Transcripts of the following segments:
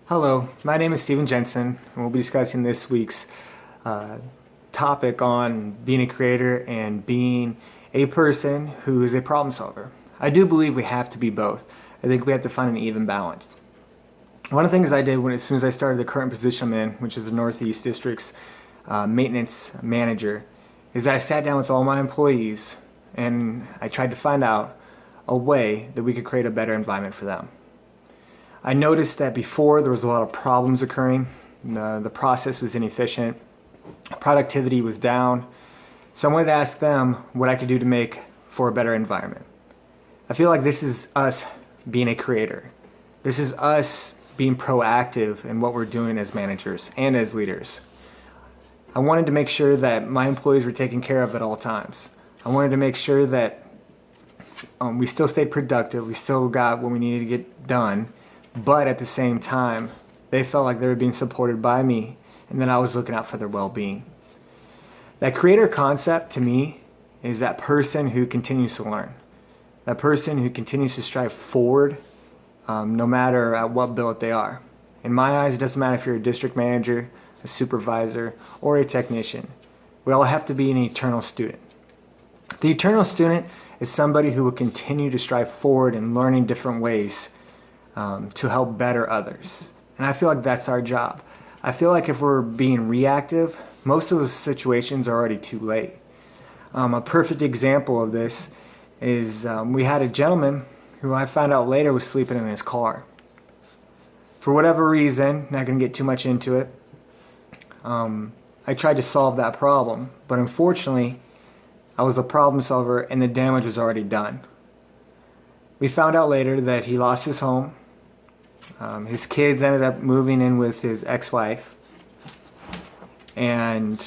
Hello, my name is Steven Jensen, and we'll be discussing this week's topic on being a creator and being a person who is a problem solver. I do believe we have to be both. I think we have to find an even balance. One of the things I did as soon as I started the current position I'm in, which is the Northeast District's maintenance manager, is that I sat down with all my employees and I tried to find out a way that we could create a better environment for them. I noticed that before there was a lot of problems occurring. The process was inefficient, productivity was down. So I wanted to ask them what I could do to make for a better environment. I feel like this is us being a creator. This is us being proactive in what we're doing as managers and as leaders. I wanted to make sure that my employees were taken care of at all times. I wanted to make sure that we still stayed productive, we still got what we needed to get done, but at the same time, they felt like they were being supported by me and that I was looking out for their well-being. That creator concept to me is that person who continues to learn. That person who continues to strive forward no matter at what billet they are. In my eyes, it doesn't matter if you're a district manager, a supervisor, or a technician. We all have to be an eternal student. The eternal student is somebody who will continue to strive forward and learn in different ways to help better others. And I feel like that's our job. I feel like if we're being reactive, most of those situations are already too late. A perfect example of this is we had a gentleman who I found out later was sleeping in his car. For whatever reason, not going to get too much into it, I tried to solve that problem, but unfortunately, I was the problem solver and the damage was already done. We found out later that he lost his home. His kids ended up moving in with his ex-wife, and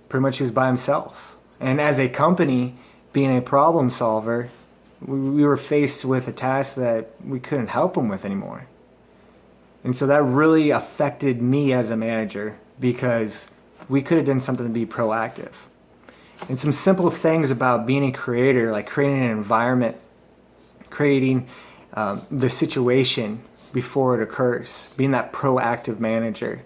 pretty much he was by himself. And as a company, being a problem solver, we were faced with a task that we couldn't help him with anymore. And so that really affected me as a manager because we could have done something to be proactive. And some simple things about being a creator, like creating an environment, creating the situation before it occurs, being that proactive manager.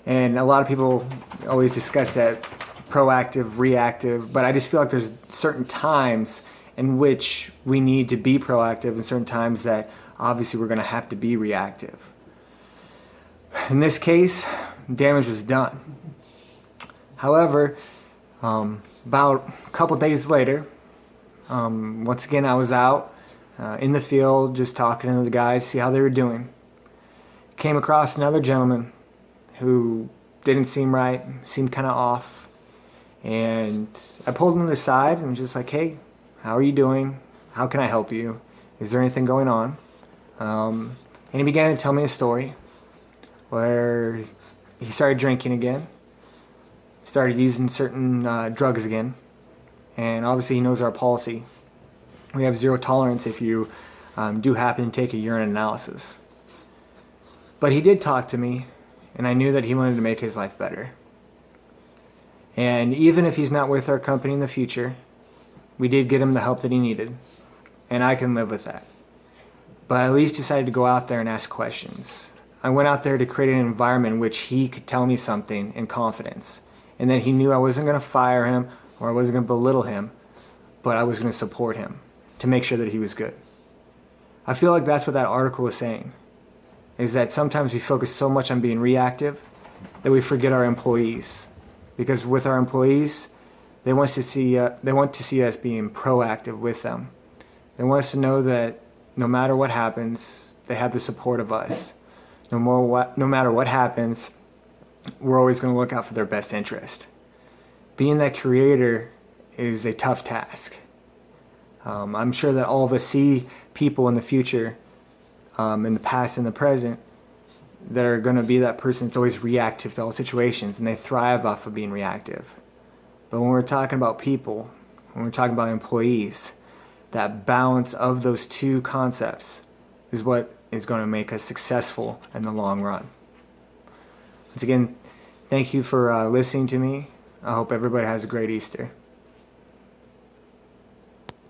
And a lot of people always discuss that proactive, reactive, but I just feel like there's certain times in which we need to be proactive and certain times that obviously we're going to have to be reactive. In this case, damage was done. However, about a couple days later, once again I was out in the field just talking to the guys, see how they were doing. Came across another gentleman who didn't seem right, seemed kind of off, and I pulled him to the side and was just like, hey, how are you doing? How can I help you? Is there anything going on? And he began to tell me a story where he started drinking again, started using certain drugs again, and obviously he knows our policy. We have zero tolerance if you do happen to take a urine analysis. But he did talk to me, and I knew that he wanted to make his life better. And even if he's not with our company in the future, we did get him the help that he needed, and I can live with that. But I at least decided to go out there and ask questions. I went out there to create an environment in which he could tell me something in confidence, and that he knew I wasn't going to fire him or I wasn't going to belittle him, but I was going to support him to make sure that he was good. I feel like that's what that article is saying, is that sometimes we focus so much on being reactive that we forget our employees. Because with our employees, they want to see us being proactive with them. They want us to know that no matter what happens, they have the support of us. No matter what happens, we're always going to look out for their best interest. Being that creator is a tough task. I'm sure that all of us see people in the future, in the past and the present, that are going to be that person that's always reactive to all situations, and they thrive off of being reactive. But when we're talking about people, when we're talking about employees, that balance of those two concepts is what is going to make us successful in the long run. Once again, thank you for listening to me. I hope everybody has a great Easter.